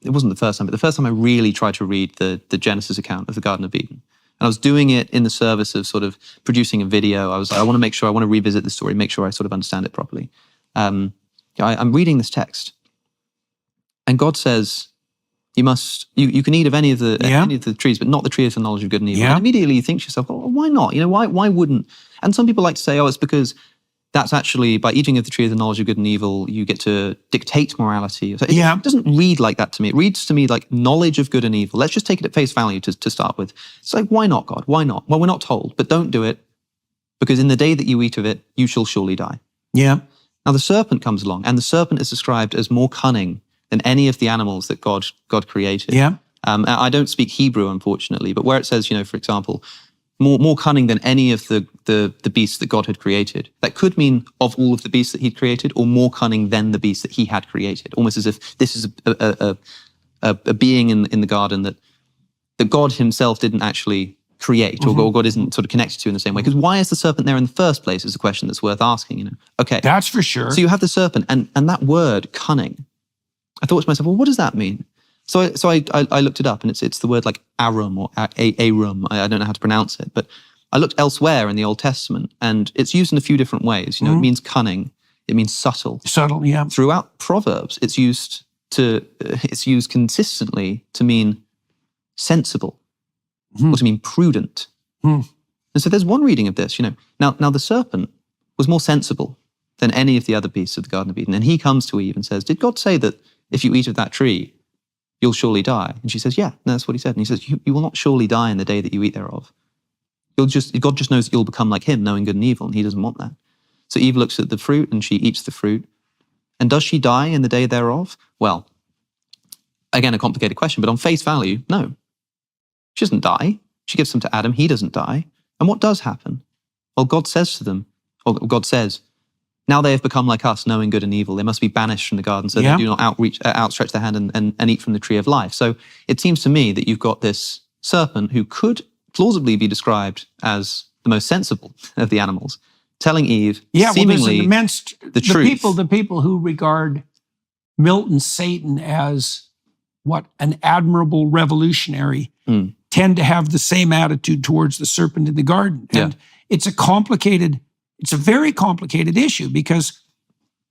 it wasn't the first time, but the first time I really tried to read the Genesis account of the Garden of Eden. And I was doing it in the service of sort of producing a video. I want to make sure, I want to revisit the story, make sure I sort of understand it properly. I'm reading this text, and God says, you can eat of any of the trees, but not the tree of the knowledge of good and evil. Yeah. And immediately you think to yourself, oh, why not? Why wouldn't? And some people like to say, oh, it's because that's actually, by eating of the tree of the knowledge of good and evil, you get to dictate morality. So it doesn't read like that to me. It reads to me like knowledge of good and evil. Let's just take it at face value to start with. It's like, why not, God? Why not? Well, we're not told, but don't do it, because in the day that you eat of it, you shall surely die. Yeah. Now the serpent comes along, and the serpent is described as more cunning than any of the animals that God created. Yeah. I don't speak Hebrew, unfortunately, but where it says, for example, more cunning than any of the beasts that God had created. That could mean of all of the beasts that he'd created, or more cunning than the beasts that he had created. Almost as if this is a being in the garden that God himself didn't actually create, or God isn't sort of connected to in the same way. Because why is the serpent there in the first place is a question that's worth asking. Okay, that's for sure. So you have the serpent, and that word cunning. I thought to myself, well, what does that mean? So I looked it up, and it's the word like arum or arum. I don't know how to pronounce it, but I looked elsewhere in the Old Testament, and it's used in a few different ways. It means cunning, it means subtle. Subtle, yeah. Throughout Proverbs, it's used consistently to mean sensible, or to mean prudent. And so there's one reading of this. Now the serpent was more sensible than any of the other beasts of the Garden of Eden, and he comes to Eve and says, "Did God say that if you eat of that tree, you'll surely die?" And she says, "Yeah, that's what he said." And he says, you will not surely die in the day that you eat thereof. God just knows that you'll become like him, knowing good and evil, and he doesn't want that. So Eve looks at the fruit, and she eats the fruit. And does she die in the day thereof? Well, again, a complicated question, but on face value, no. She doesn't die. She gives them to Adam, he doesn't die. And what does happen? Well, God says to them, or God says, now they have become like us, knowing good and evil. They must be banished from the garden, so they do not outstretch their hand and eat from the tree of life. So it seems to me that you've got this serpent who could plausibly be described as the most sensible of the animals, telling Eve seemingly the truth. The people who regard Milton's Satan as an admirable revolutionary tend to have the same attitude towards the serpent in the garden. And it's a very complicated issue, because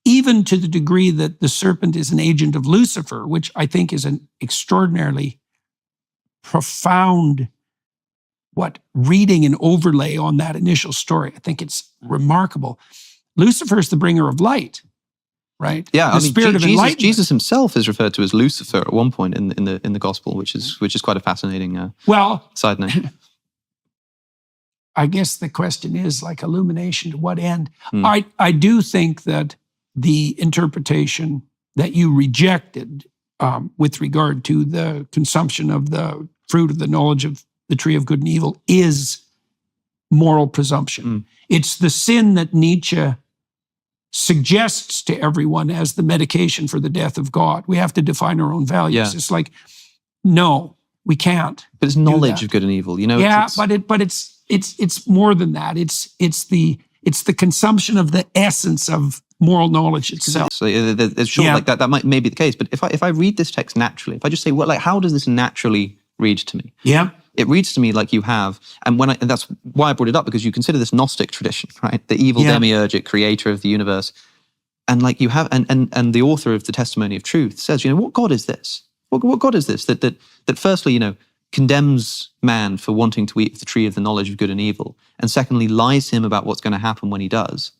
even to the degree that the serpent is an agent of Lucifer, which I think is an extraordinarily profound reading and overlay on that initial story. I think it's remarkable. Lucifer is the bringer of light, right? Yeah, the spirit of enlightenment. Jesus himself is referred to as Lucifer at one point in the gospel, which is quite a fascinating side note. I guess the question is, like, illumination to what end? I do think that the interpretation that you rejected with regard to the consumption of the fruit of the knowledge of the tree of good and evil is moral presumption. It's the sin that Nietzsche suggests to everyone as the medication for the death of God. We have to define our own values. Yeah. It's like, no, we can't. But it's knowledge of good and evil. But it's more than that. It's the consumption of the essence of moral knowledge itself. So it's sure like that may be the case. But if I read this text naturally, if I just say, how does this naturally read to me? Yeah. It reads to me like you have, and that's why I brought it up, because you consider this Gnostic tradition, right? The evil demiurgic creator of the universe. And like you have, and the author of the Testimony of Truth says, what God is this? What God is this? That firstly, condemns man for wanting to eat of the tree of the knowledge of good and evil, and secondly, lies to him about what's going to happen when he does,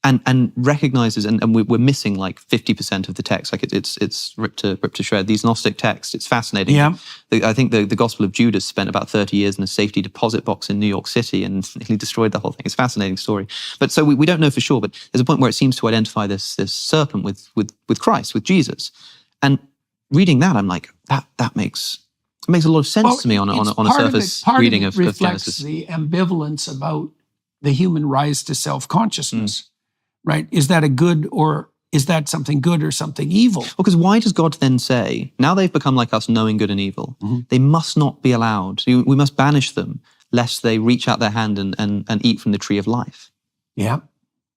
and recognizes, and we're missing like 50% of the text. Like it's ripped to shred. These Gnostic texts, it's fascinating. Yeah. I think the Gospel of Judas spent about 30 years in a safety deposit box in New York City and nearly destroyed the whole thing. It's a fascinating story. But so we don't know for sure, but there's a point where it seems to identify this serpent with Christ, with Jesus. And reading that, I'm like, that makes a lot of sense to me on a surface reading of Genesis. The ambivalence about the human rise to self-consciousness. Right? Is that a good, or is that something good or something evil? Well, because why does God then say, now they've become like us, knowing good and evil, they must not be allowed, we must banish them, lest they reach out their hand and eat from the tree of life. Yeah.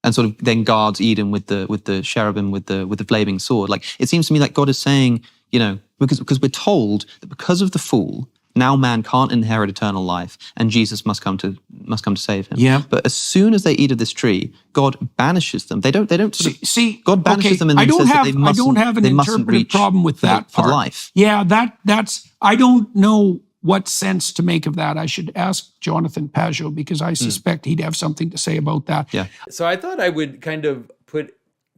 And sort of then guards Eden with the cherubim, with the flaming sword. Like, it seems to me like God is saying, You know, because we're told that because of the fall, now man can't inherit eternal life, and Jesus must come to save him. Yeah. But as soon as they eat of this tree, God banishes them. They don't sort of, see. God banishes Okay, them, and then says that I don't have an interpretive problem with that for part. life. Yeah, that's. I don't know what sense to make of that. I should ask Jonathan Pajot, because I suspect he'd have something to say about that. Yeah. So I thought I would kind of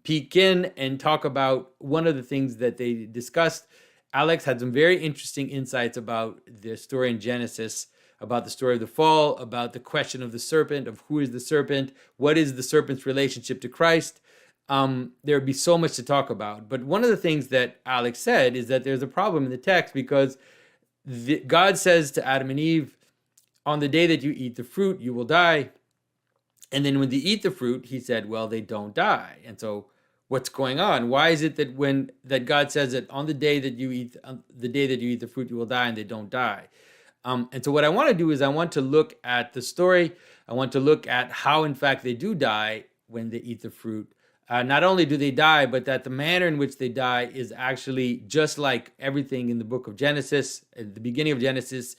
peek in and talk about one of the things that they discussed. Alex had some very interesting insights about the story in Genesis, about the story of the fall, about the question of the serpent, of who is the serpent, what is the serpent's relationship to Christ. There would be so much to talk about. But one of the things that Alex said is that there's a problem in the text, because God says to Adam and Eve, on the day that you eat the fruit, you will die. And then when they eat the fruit, he said, well, they don't die. And so what's going on? Why is it that God says that on the day that you eat the fruit, you will die, and they don't die? And so what I want to do is I want to look at the story. I want to look at how, in fact, they do die when they eat the fruit. Not only do they die, but that the manner in which they die is actually just like everything in the book of Genesis. At the beginning of Genesis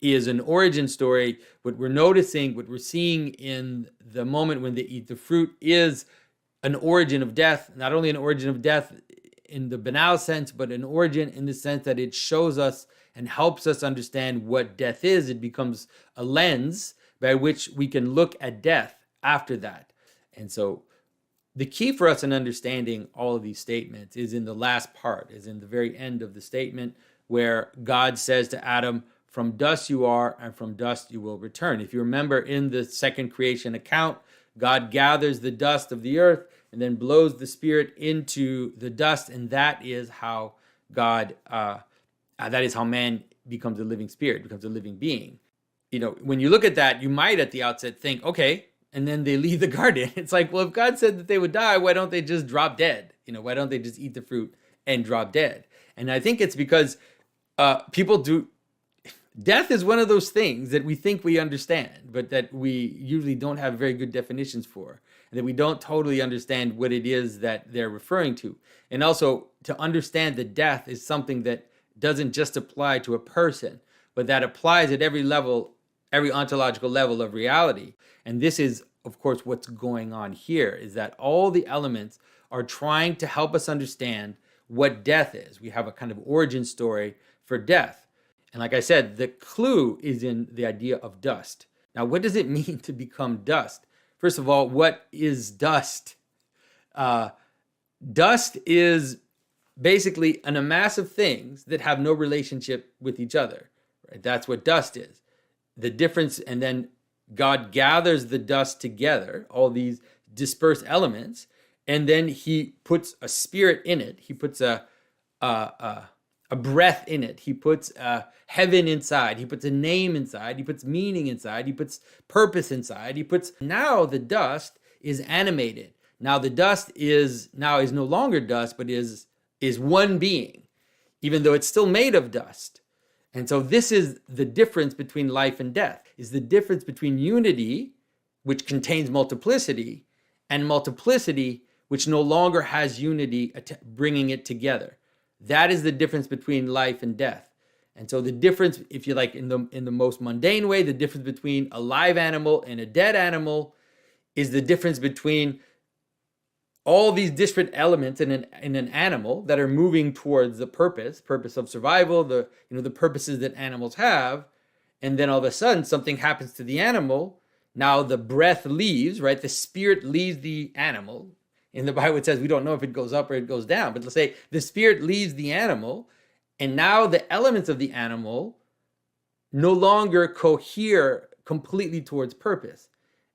is an origin story. What we're noticing, what we're seeing in the moment when they eat the fruit is an origin of death. Not only an origin of death in the banal sense, but an origin in the sense that it shows us and helps us understand what death is. It becomes a lens by which we can look at death after that. And so the key for us in understanding all of these statements is in the last part, is in the very end of the statement, where God says to Adam, from dust you are, and from dust you will return. If you remember in the second creation account, God gathers the dust of the earth and then blows the spirit into the dust, and that is how that is how man becomes a living spirit, becomes a living being. You know, when you look at that, you might at the outset think, okay, and then they leave the garden. It's like, well, if God said that they would die, why don't they just drop dead? You know, why don't they just eat the fruit and drop dead? And I think it's because people do. Death is one of those things that we think we understand, but that we usually don't have very good definitions for, and that we don't totally understand what it is that they're referring to. And also to understand that death is something that doesn't just apply to a person, but that applies at every level, every ontological level of reality. And this is, of course, what's going on here, is that all the elements are trying to help us understand what death is. We have a kind of origin story for death. And like I said, the clue is in the idea of dust. Now, what does it mean to become dust? First of all, what is dust? Dust is basically an amass of things that have no relationship with each other. Right? That's what dust is. The difference, and then God gathers the dust together, all these dispersed elements, and then he puts a spirit in it. He puts a breath in it. He puts heaven inside. He puts a name inside. He puts meaning inside. He puts purpose inside. Now the dust is animated. Now the dust is no longer dust, but is one being, even though it's still made of dust. And so this is the difference between life and death, is the difference between unity, which contains multiplicity, and multiplicity, which no longer has unity, bringing it together. That is the difference between life and death. And so the difference, if you like, in the most mundane way, the difference between a live animal and a dead animal is the difference between all these different elements in an animal that are moving towards the purpose of survival, the purposes that animals have, and then all of a sudden something happens to the animal. Now the breath leaves, right? The spirit leaves the animal. In the Bible, it says we don't know if it goes up or it goes down, but let's say the spirit leaves the animal, and now the elements of the animal no longer cohere completely towards purpose.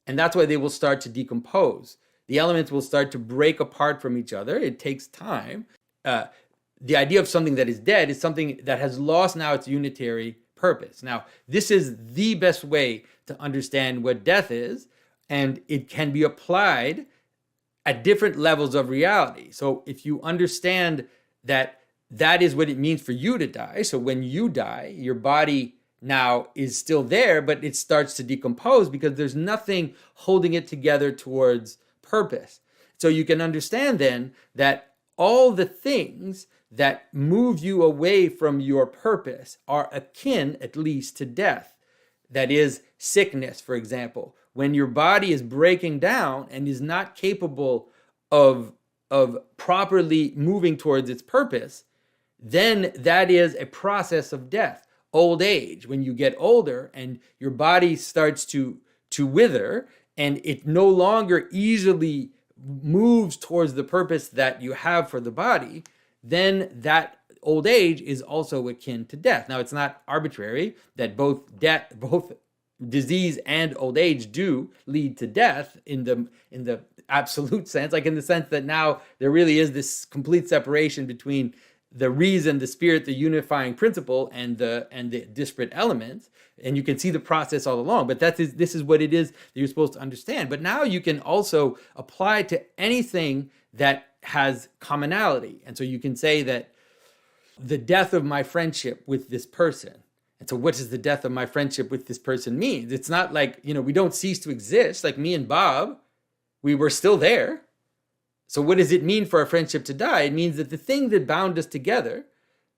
And that's why they will start to decompose. The elements will start to break apart from each other. It takes time. The idea of something that is dead is something that has lost now its unitary purpose. Now, this is the best way to understand what death is, and it can be applied at different levels of reality. So if you understand that that is what it means for you to die, so when you die, your body now is still there, but it starts to decompose because there's nothing holding it together towards purpose. So you can understand then that all the things that move you away from your purpose are akin, at least, to death. That is, sickness, for example. When your body is breaking down and is not capable of properly moving towards its purpose, then that is a process of death. Old age, when you get older and your body starts to wither and it no longer easily moves towards the purpose that you have for the body, then that old age is also akin to death. Now, it's not arbitrary that both disease and old age do lead to death in the absolute sense, like in the sense that now there really is this complete separation between the reason, the spirit, the unifying principle, and the disparate elements. And you can see the process all along. But this is what it is that you're supposed to understand. But now you can also apply to anything that has commonality. And so you can say that the death of my friendship with this person. And so what does the death of my friendship with this person mean? It's not like, we don't cease to exist. Like me and Bob, we were still there. So what does it mean for our friendship to die? It means that the thing that bound us together,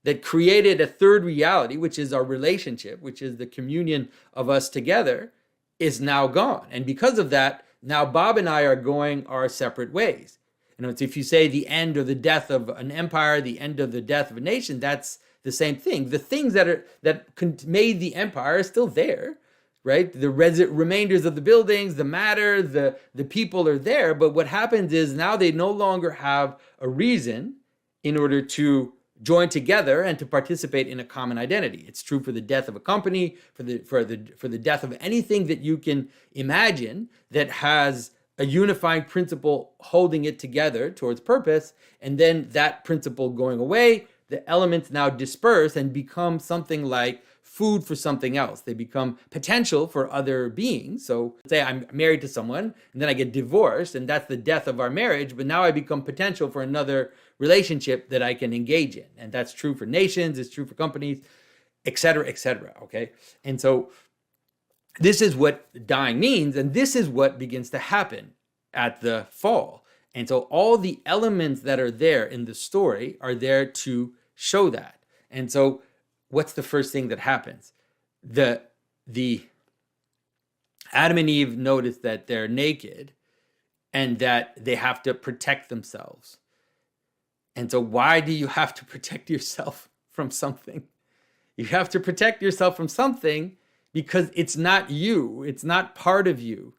that created a third reality, which is our relationship, which is the communion of us together, is now gone. And because of that, now Bob and I are going our separate ways. It's if you say the end or the death of an empire, the end of the death of a nation, that's the same thing. The things that made the empire are still there, right? The remainders of the buildings, the matter, the people are there. But what happens is now they no longer have a reason in order to join together and to participate in a common identity. It's true for the death of a company, for the death of anything that you can imagine that has a unifying principle holding it together towards purpose, and then that principle going away, the elements now disperse and become something like food for something else. They become potential for other beings. So say I'm married to someone and then I get divorced, and that's the death of our marriage, but now I become potential for another relationship that I can engage in. And that's true for nations, it's true for companies, et cetera, okay? And so this is what dying means, and this is what begins to happen at the fall. And so all the elements that are there in the story are there to show that. And so what's the first thing that happens? The Adam and Eve notice that they're naked and that they have to protect themselves. And so why do you have to protect yourself from something? You have to protect yourself from something because it's not you. It's not part of you.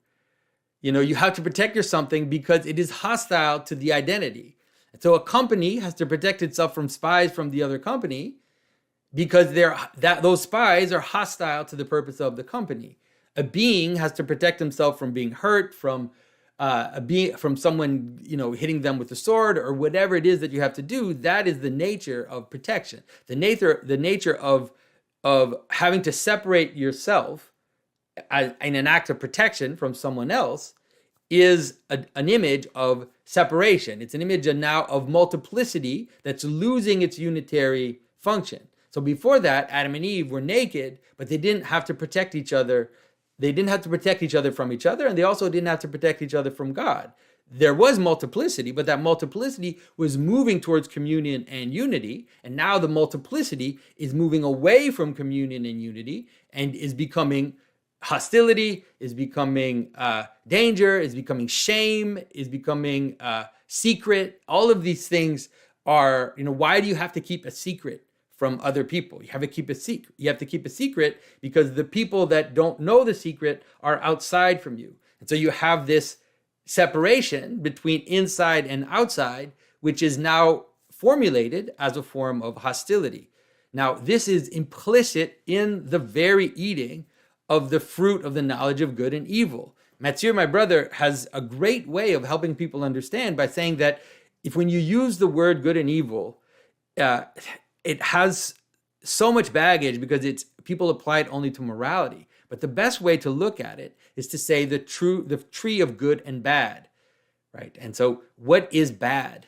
You have to protect your something because it is hostile to the identity. And so a company has to protect itself from spies from the other company because those spies are hostile to the purpose of the company. A being has to protect himself from being hurt, from someone hitting them with a sword or whatever it is that you have to do. That is the nature of protection. The nature of having to separate yourself in an act of protection from someone else is an image of separation. It's an image now of multiplicity that's losing its unitary function. So before that, Adam and Eve were naked, but they didn't have to protect each other. They didn't have to protect each other from each other, and they also didn't have to protect each other from God. There was multiplicity, but that multiplicity was moving towards communion and unity, and now the multiplicity is moving away from communion and unity and is becoming hostility, is becoming danger, is becoming shame, is becoming secret. All of these things are, why do you have to keep a secret from other people? You have to keep a secret. You have to keep a secret because the people that don't know the secret are outside from you. And so you have this separation between inside and outside, which is now formulated as a form of hostility. Now, this is implicit in the very eating of the fruit of the knowledge of good and evil. Mathieu, my brother, has a great way of helping people understand by saying that when you use the word good and evil, it has so much baggage because people apply it only to morality. But the best way to look at it is to say the tree of good and bad, right? And so what is bad?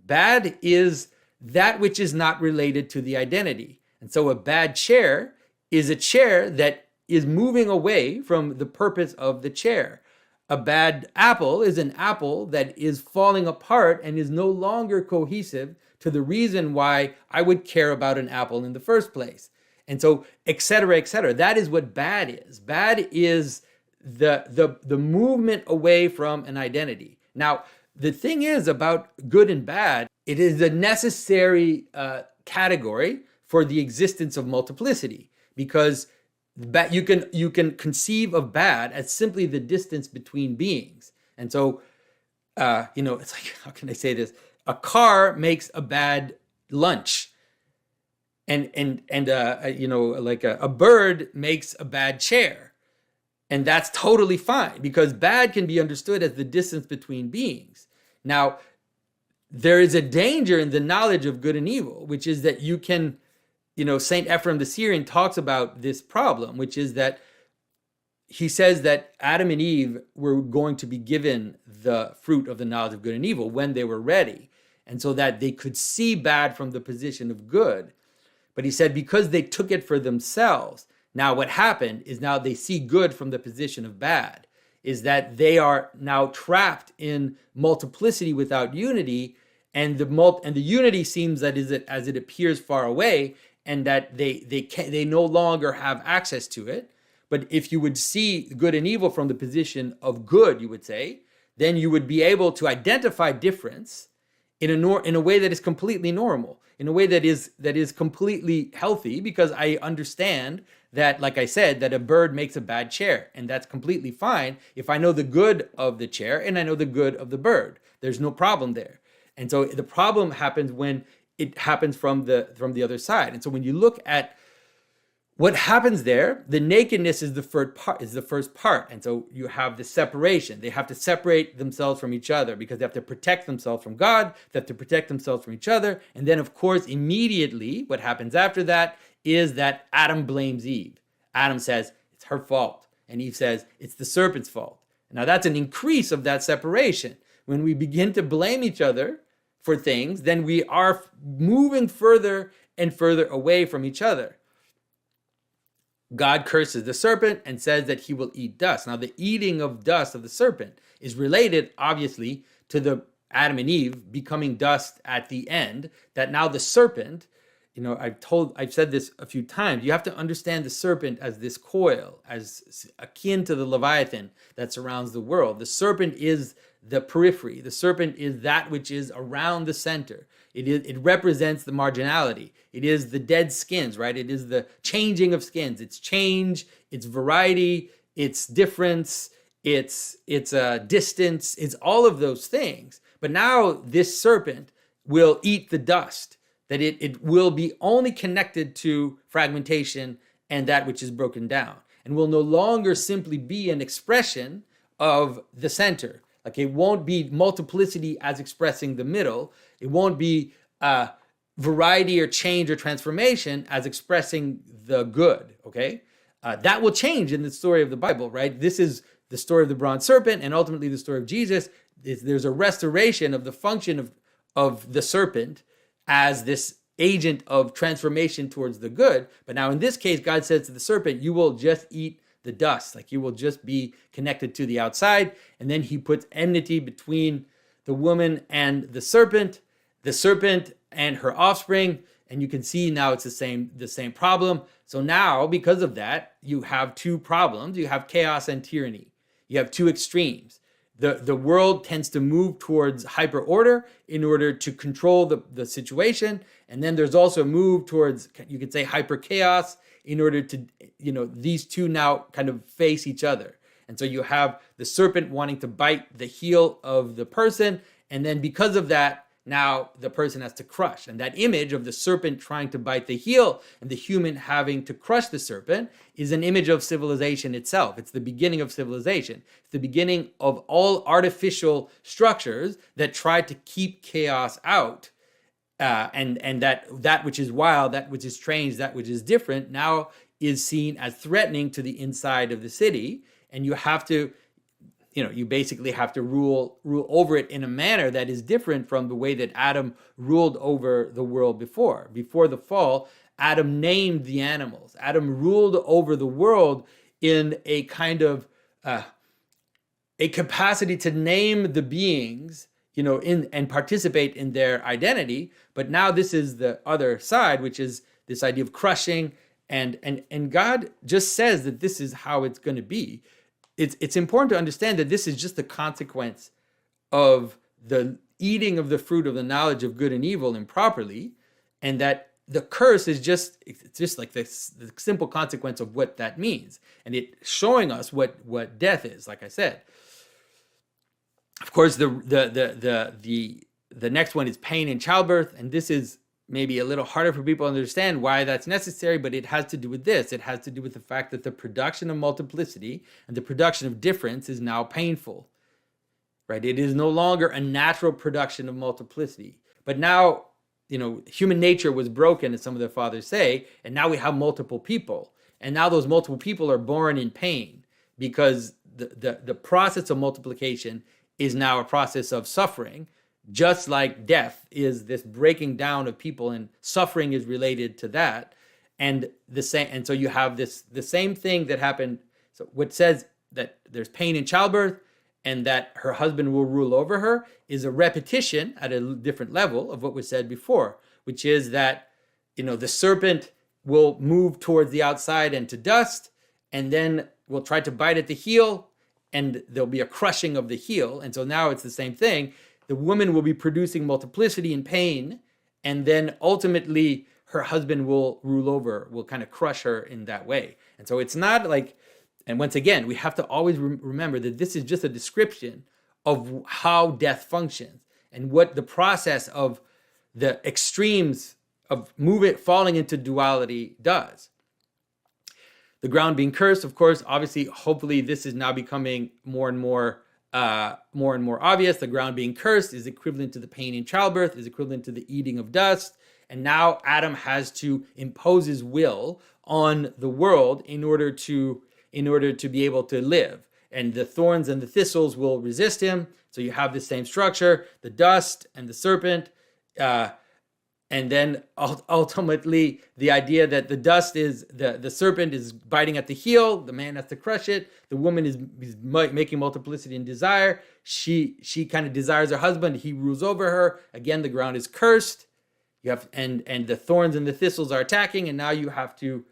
Bad is that which is not related to the identity. And so a bad chair is a chair that is moving away from the purpose of the chair. A bad apple is an apple that is falling apart and is no longer cohesive to the reason why I would care about an apple in the first place. And so, et cetera, et cetera. That is what bad is. Bad is the movement away from an identity. Now, the thing is about good and bad, it is a necessary category for the existence of multiplicity, because you can conceive of bad as simply the distance between beings. And so, it's like, how can I say this? A car makes a bad lunch, and like a bird makes a bad chair, and that's totally fine, because bad can be understood as the distance between beings. Now, there is a danger in the knowledge of good and evil, which is that you can, Saint Ephrem the Syrian talks about this problem, which is that he says that Adam and Eve were going to be given the fruit of the knowledge of good and evil when they were ready, and so that they could see bad from the position of good. But he said because they took it for themselves, now what happened is now they see good from the position of bad, is that they are now trapped in multiplicity without unity, and the unity seems that as it appears far away, and that they no longer have access to it. But if you would see good and evil from the position of good, you would say, then you would be able to identify difference in a way that is completely normal, in a way that is completely healthy, because I understand that, like I said, that a bird makes a bad chair, and that's completely fine if I know the good of the chair and I know the good of the bird. There's no problem there. And so the problem happens when it happens from the other side. And so when you look at what happens there, the nakedness is the first part. And so you have the separation. They have to separate themselves from each other because they have to protect themselves from God. They have to protect themselves from each other. And then, of course, immediately what happens after that is that Adam blames Eve. Adam says, it's her fault. And Eve says, it's the serpent's fault. Now that's an increase of that separation. When we begin to blame each other for things, then we are moving further and further away from each other. God curses the serpent and says that he will eat dust. Now, the eating of dust of the serpent is related, obviously, to the Adam and Eve becoming dust at the end, that now the serpent, I've said this a few times, you have to understand the serpent as this coil, as akin to the Leviathan that surrounds the world. The serpent is the periphery. The serpent is that which is around the center. It represents the marginality. It is the dead skins, right? It is the changing of skins. It's change, it's variety, it's difference, it's distance, it's all of those things. But now this serpent will eat the dust, that it will be only connected to fragmentation and that which is broken down, and will no longer simply be an expression of the center. Like, it won't be multiplicity as expressing the middle. It won't be variety or change or transformation as expressing the good, okay? That will change in the story of the Bible, right? This is the story of the bronze serpent and ultimately the story of Jesus. There's a restoration of the function of the serpent as this agent of transformation towards the good. But now in this case, God says to the serpent, you will just eat the dust, like you will just be connected to the outside. And then he puts enmity between the woman and the serpent and her offspring. And you can see now it's the same problem. So now, because of that, you have two problems. You have chaos and tyranny. You have two extremes. The world tends to move towards hyper order in order to control the situation. And then there's also a move towards, you could say, hyper chaos in order to, these two now kind of face each other. And so you have the serpent wanting to bite the heel of the person. And then because of that, now the person has to crush. And that image of the serpent trying to bite the heel and the human having to crush the serpent is an image of civilization itself. It's the beginning of civilization. It's the beginning of all artificial structures that try to keep chaos out. And that which is wild, that which is strange, that which is different now is seen as threatening to the inside of the city. And you have to, you basically have to rule over it in a manner that is different from the way that Adam ruled over the world before. Before the fall, Adam named the animals. Adam ruled over the world in a kind of a capacity to name the beings in and participate in their identity. But now this is the other side, which is this idea of crushing. And God just says that this is how it's going to be. It's important to understand that this is just the consequence of the eating of the fruit of the knowledge of good and evil improperly, and that the curse is it's just like the simple consequence of what that means, and it showing us what death is. Like I said, of course, the next one is pain in childbirth, and this is maybe a little harder for people to understand why that's necessary, but it has to do with this. It has to do with the fact that the production of multiplicity and the production of difference is now painful, right? It is no longer a natural production of multiplicity. But now, human nature was broken, as some of the fathers say, and now we have multiple people. And now those multiple people are born in pain because the process of multiplication is now a process of suffering. Just like death is this breaking down of people, and suffering is related to that, and so you have the same thing that happened. So what says that there's pain in childbirth and that her husband will rule over her is a repetition at a different level of what was said before, which is that the serpent will move towards the outside and to dust, and then will try to bite at the heel, and there'll be a crushing of the heel. And so now it's the same thing. The woman will be producing multiplicity and pain, and then ultimately her husband will rule over, will kind of crush her in that way. And so it's not like, and once again, we have to always remember that this is just a description of how death functions and what the process of the extremes of falling into duality does. The ground being cursed, of course, obviously, hopefully this is now becoming more and more obvious. The ground being cursed is equivalent to the pain in childbirth, is equivalent to the eating of dust. And now Adam has to impose his will on the world in order to be able to live. And the thorns and the thistles will resist him. So you have the same structure, the dust and the serpent. And then ultimately the idea that the dust is, the serpent is biting at the heel, the man has to crush it, the woman is making multiplicity and desire, she kind of desires her husband, he rules over her, again the ground is cursed, and the thorns and the thistles are attacking, and now you have to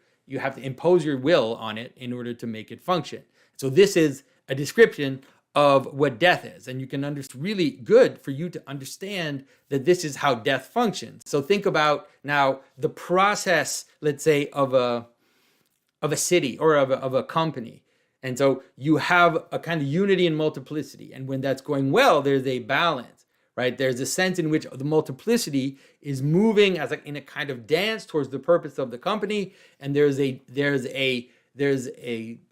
impose your will on it in order to make it function. So this is a description of what death is. And you can understand, really good for you to understand that this is how death functions. So think about now the process, let's say, of a city or of a company. And so you have a kind of unity and multiplicity. And when that's going well, there's a balance, right? There's a sense in which the multiplicity is moving in a kind of dance towards the purpose of the company. And there's a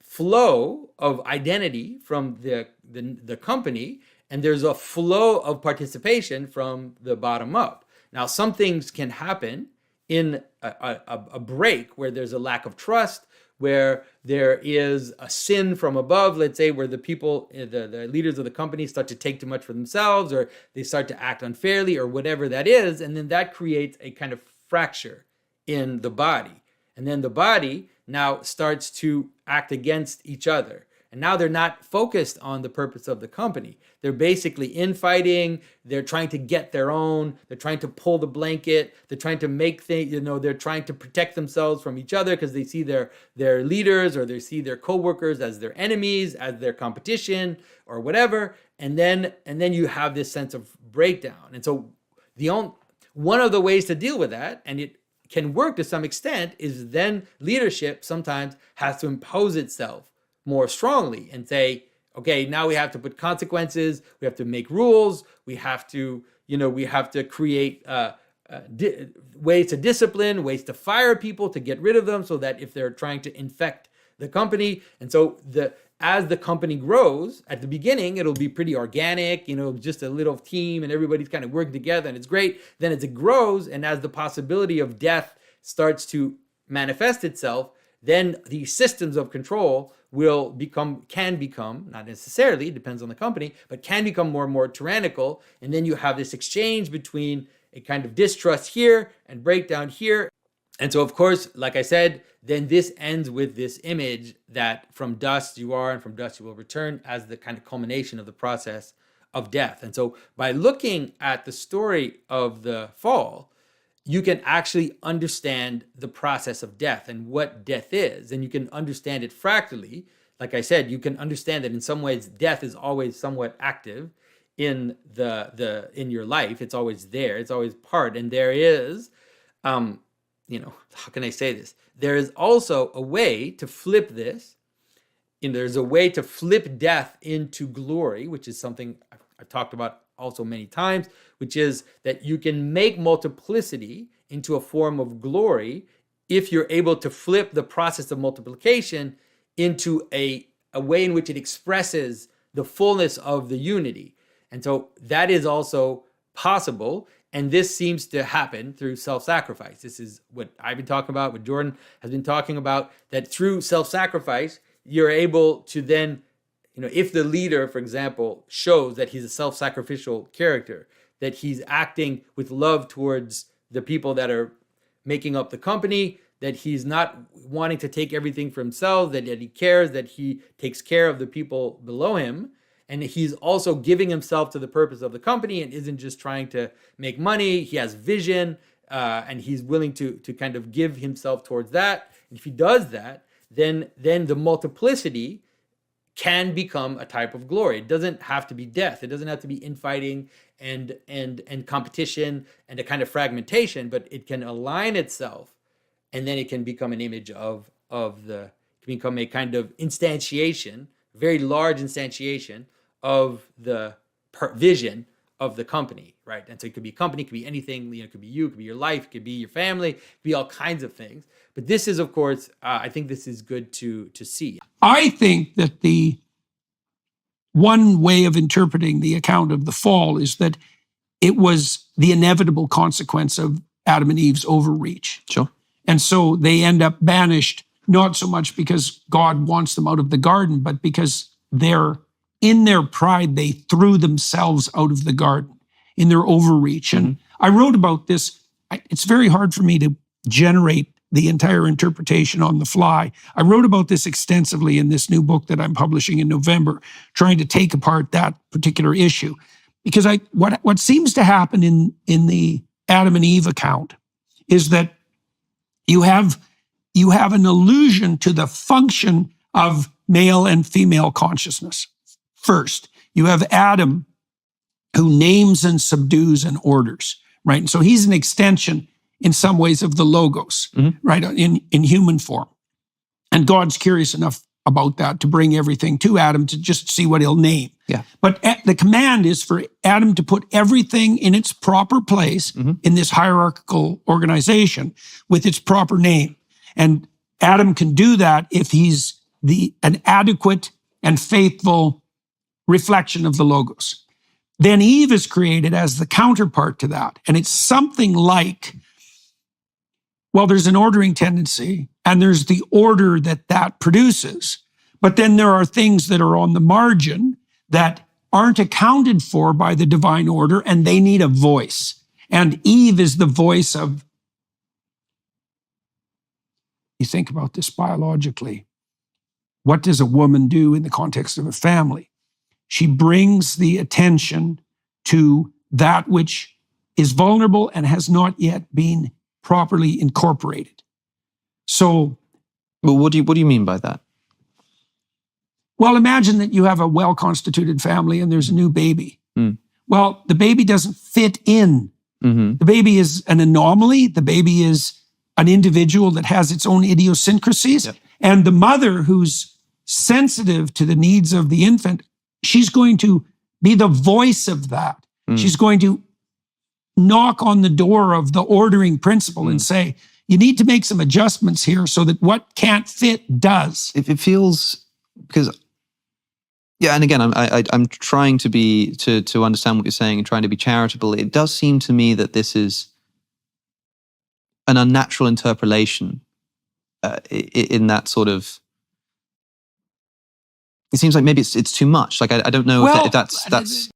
flow of identity from the company, and there's a flow of participation from the bottom up. Now, some things can happen in a break where there's a lack of trust, where there is a sin from above, let's say, where the people, the leaders of the company start to take too much for themselves, or they start to act unfairly, or whatever that is, and then that creates a kind of fracture in the body. And then the body now starts to act against each other. And now they're not focused on the purpose of the company. They're basically infighting. They're trying to get their own. They're trying to pull the blanket. They're trying to make things, they're trying to protect themselves from each other because they see their leaders or they see their coworkers as their enemies, as their competition or whatever. And then you have this sense of breakdown. And so one of the ways to deal with that, and it can work to some extent, is then leadership sometimes has to impose itself more strongly and say, okay, now we have to put consequences, we have to make rules, we have to create ways to discipline, ways to fire people, to get rid of them, so that if they're trying to infect the company. And so as the company grows, at the beginning, it'll be pretty organic, just a little team and everybody's kind of working together and it's great. Then as it grows and as the possibility of death starts to manifest itself, then the systems of control can become, not necessarily, it depends on the company, but can become more and more tyrannical. And then you have this exchange between a kind of distrust here and breakdown here. And so, of course, like I said, then this ends with this image that from dust you are and from dust you will return as the kind of culmination of the process of death. And so by looking at the story of the fall, you can actually understand the process of death and what death is. And you can understand it fractally. Like I said, you can understand that in some ways death is always somewhat active in in your life. It's always there. It's always part. And there is, how can I say this? There is also a way to flip this. And there's a way to flip death into glory, which is something I've talked about also many times, which is that you can make multiplicity into a form of glory if you're able to flip the process of multiplication into a way in which it expresses the fullness of the unity. And so that is also possible. And this seems to happen through self-sacrifice. This is what I've been talking about, what Jordan has been talking about, that through self-sacrifice, you're able to then, if the leader, for example, shows that he's a self-sacrificial character, that he's acting with love towards the people that are making up the company, that he's not wanting to take everything for himself, that he cares, that he takes care of the people below him, and he's also giving himself to the purpose of the company and isn't just trying to make money. He has vision, and he's willing to kind of give himself towards that. And if he does that, then the multiplicity can become a type of glory. It doesn't have to be death. It doesn't have to be infighting and competition and a kind of fragmentation, but it can align itself, and then it can become an image of it can become a kind of instantiation, very large instantiation of the vision of the company, right? And so it could be a company, it could be anything, it could be you, it could be your life, it could be your family, it could be all kinds of things. But this is, of course, I think this is good to see. I think that the one way of interpreting the account of the fall is that it was the inevitable consequence of Adam and Eve's overreach. Sure. And so they end up banished, not so much because God wants them out of the garden, but because in their pride, they threw themselves out of the garden in their overreach. And I wrote about this. It's very hard for me to generate the entire interpretation on the fly. I wrote about this extensively in this new book that I'm publishing in November, trying to take apart that particular issue. Because what seems to happen in the Adam and Eve account is that you have an allusion to the function of male and female consciousness. First, you have Adam, who names and subdues and orders, right? And so he's an extension in some ways of the Logos, right, in human form. And God's curious enough about that to bring everything to Adam to just see what he'll name. Yeah. But the command is for Adam to put everything in its proper place in this hierarchical organization with its proper name. And Adam can do that if he's an adequate and faithful reflection of the Logos. Then Eve is created as the counterpart to that. And it's something like, well, there's an ordering tendency and there's the order that produces. But then there are things that are on the margin that aren't accounted for by the divine order, and they need a voice. And Eve is the voice of, you think about this biologically, what does a woman do in the context of a family? She brings the attention to that which is vulnerable and has not yet been properly incorporated. So, well, what do you mean by that? Well, imagine that you have a well-constituted family and there's a new baby. Well, the baby doesn't fit in. The baby is an anomaly. The baby is an individual that has its own idiosyncrasies. Yep. And the mother who's sensitive to the needs of the infant, she's going to be the voice of that. She's going to knock on the door of the ordering principle and say, you need to make some adjustments here so that what can't fit does. It feels, because, yeah, and again, I'm trying to understand what you're saying and trying to be charitable. It does seem to me that this is an unnatural interpolation in that sort of. It seems like maybe it's too much. Like I don't know if that's